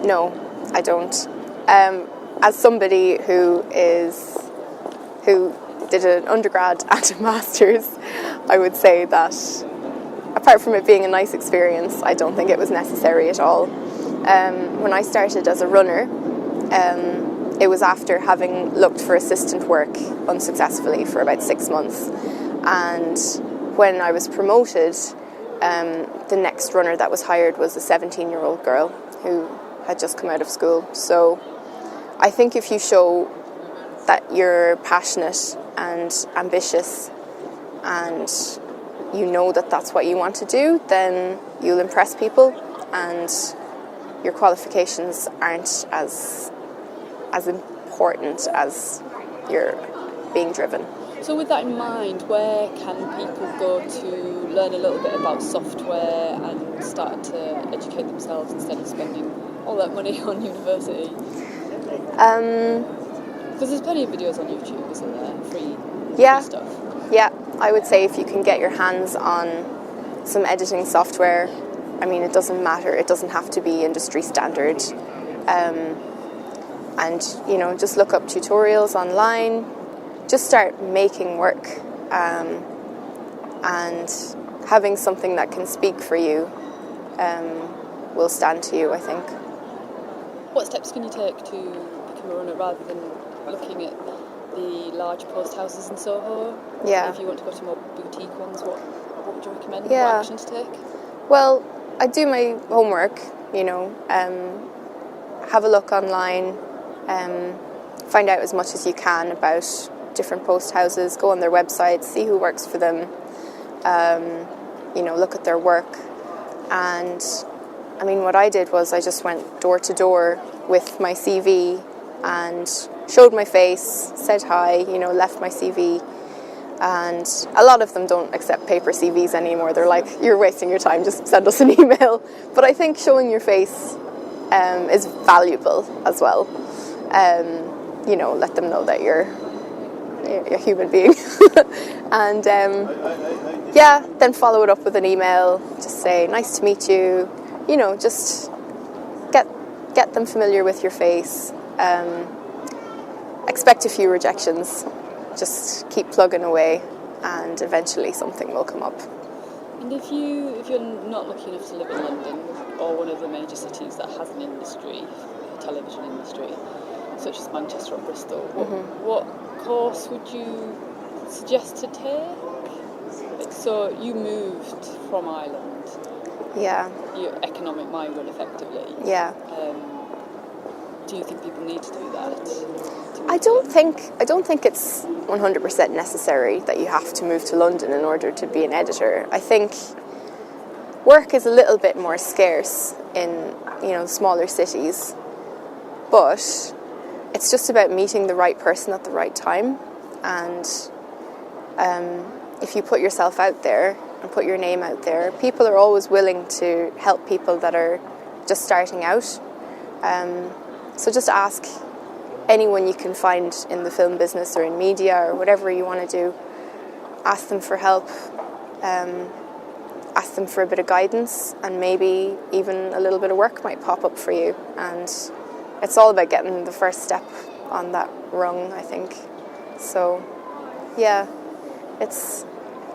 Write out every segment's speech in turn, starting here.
No, I don't. As somebody who did an undergrad and a master's, I would say that apart from it being a nice experience, I don't think it was necessary at all. When I started as a runner, it was after having looked for assistant work unsuccessfully for about 6 months. And when I was promoted, the next runner that was hired was a 17-year-old girl who had just come out of school. So I think if you show that you're passionate and ambitious and you know that that's what you want to do, then you'll impress people and your qualifications aren't as important as you're being driven. So with that in mind, where can people go to learn a little bit about software and start to educate themselves instead of spending all that money on university? Because there's plenty of videos on YouTube, isn't there? Free stuff. Yeah, I would say if you can get your hands on some editing software, I mean, it doesn't matter. It doesn't have to be industry standard. And, you know, just look up tutorials online. Just start making work. And having something that can speak for you will stand to you, I think. What steps can you take to become a runner rather than looking at the large post houses in Soho? Yeah. If you want to go to more boutique ones, what would you recommend? Yeah. What action to take? Well, I do my homework, you know, have a look online, find out as much as you can about different post houses, go on their websites, see who works for them, you know, look at their work. And I mean, what I did was I just went door to door with my CV and showed my face, said hi, you know, left my CV. And a lot of them don't accept paper CVs anymore. They're like, you're wasting your time, just send us an email. But I think showing your face is valuable as well. You know, let them know that you're a human being. And then follow it up with an email. Just say, nice to meet you. You know, just get them familiar with your face. Expect a few rejections. Just keep plugging away, and eventually something will come up. And if you're not lucky enough to live in London or one of the major cities that has an industry, a television industry, such as Manchester or Bristol, what course would you suggest to take? So you moved from Ireland. Yeah. You're economic migrant, effectively. Yeah. Do you think people need to do that? I don't think it's 100% necessary that you have to move to London in order to be an editor. I think work is a little bit more scarce in, you know, smaller cities, but it's just about meeting the right person at the right time. And if you put yourself out there and put your name out there, people are always willing to help people that are just starting out. So just ask anyone you can find in the film business or in media or whatever you want to do. Ask them for help. Ask them for a bit of guidance, and maybe even a little bit of work might pop up for you. And it's all about getting the first step on that rung, I think. So, yeah, it's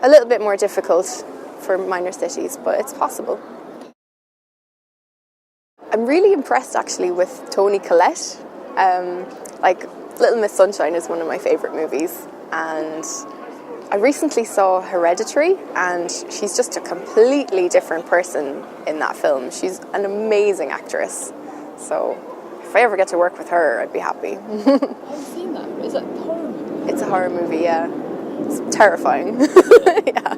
a little bit more difficult for minor cities, but it's possible. I'm really impressed actually with Toni Collette. Like Little Miss Sunshine is one of my favourite movies, and I recently saw Hereditary, and she's just a completely different person in that film. She's an amazing actress, so if I ever get to work with her, I'd be happy. I've seen that. Is that a horror movie? It's a horror movie, yeah. It's terrifying. Yeah.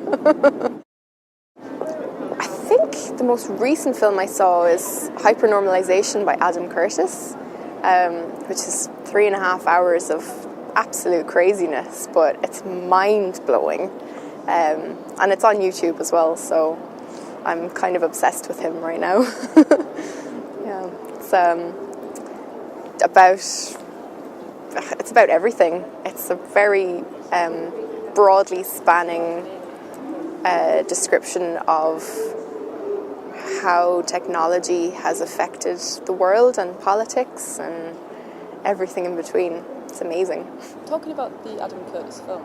I think the most recent film I saw is Hypernormalization by Adam Curtis, which is 3.5 hours of absolute craziness, but it's mind-blowing. And it's on YouTube as well, so I'm kind of obsessed with him right now. Yeah, it's about everything. It's a very broadly spanning description of how technology has affected the world and politics and everything in between. It's amazing. Talking about the Adam Curtis film,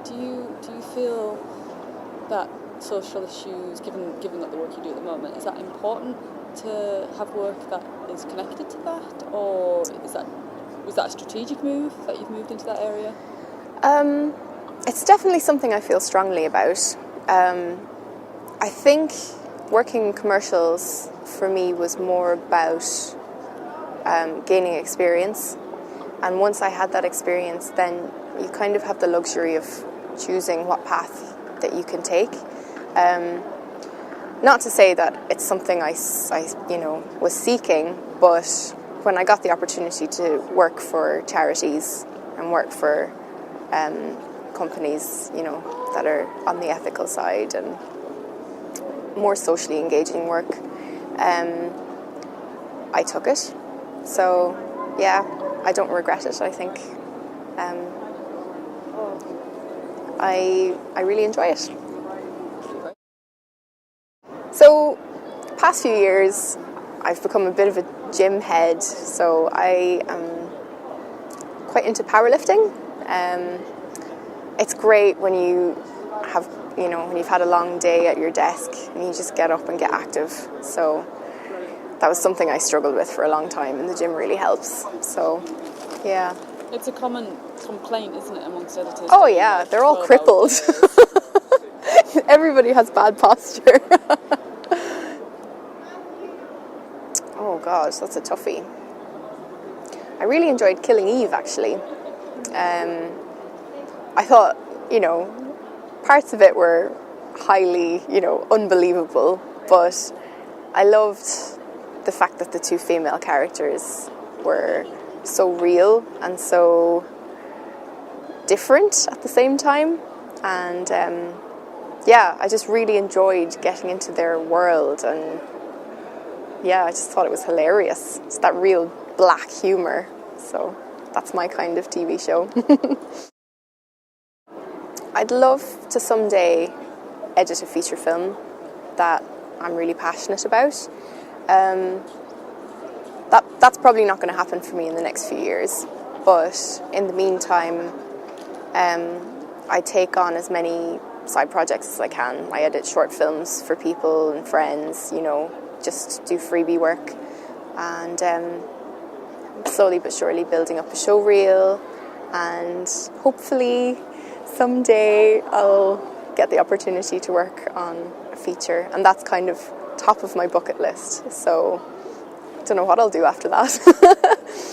do you feel that social issues, given that the work you do at the moment, is that important to have work that is connected to that, or was that a strategic move that you've moved into that area? It's definitely something I feel strongly about. I think working in commercials for me was more about gaining experience, and once I had that experience, then you kind of have the luxury of choosing what path that you can take. Not to say that it's something I was seeking, but when I got the opportunity to work for charities and work for companies, that are on the ethical side and more socially engaging work, I took it. So, yeah, I don't regret it. I think I really enjoy it. So, past few years, I've become a bit of a gym head. So I am quite into powerlifting. It's great when you have, when you've had a long day at your desk and you just get up and get active. So that was something I struggled with for a long time, and the gym really helps. So, yeah. It's a common complaint, isn't it, amongst editors? Oh yeah, they're all crippled. Everybody has bad posture. Oh God, that's a toughie. I really enjoyed Killing Eve, actually. I thought, parts of it were highly, unbelievable, but I loved the fact that the two female characters were so real and so different at the same time. And I just really enjoyed getting into their world, and I just thought it was hilarious. It's that real black humour. So that's my kind of TV show. I'd love to someday edit a feature film that I'm really passionate about. That's probably not going to happen for me in the next few years. But in the meantime, I take on as many side projects as I can. I edit short films for people and friends, just do freebie work. And slowly but surely building up a show reel, and hopefully someday I'll get the opportunity to work on a feature, and that's kind of top of my bucket list. So I don't know what I'll do after that.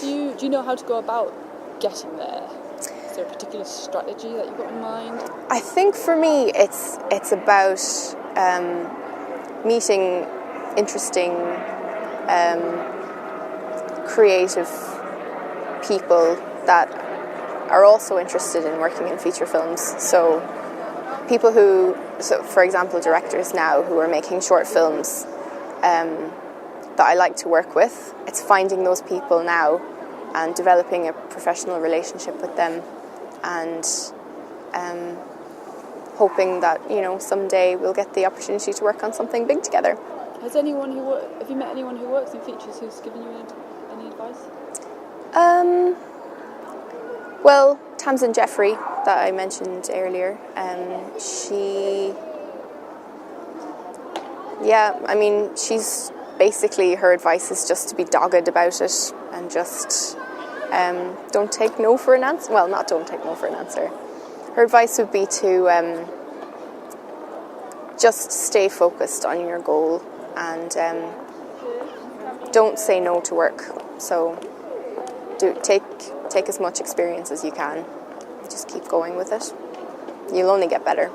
Do you know how to go about getting there? Is there a particular strategy that you've got in mind? I think for me it's about meeting interesting creative people that are also interested in working in feature films. So people for example, directors now who are making short films that I like to work with. It's finding those people now and developing a professional relationship with them, and hoping that someday we'll get the opportunity to work on something big together. Have you met anyone who works in features who's given you any advice? Well, Tamsin Jeffrey, that I mentioned earlier, she's basically, her advice is just to be dogged about it and just don't take no for an answer. Well, not don't take no for an answer. Her advice would be to just stay focused on your goal and don't say no to work. So take as much experience as you can. Just keep going with it. You'll only get better.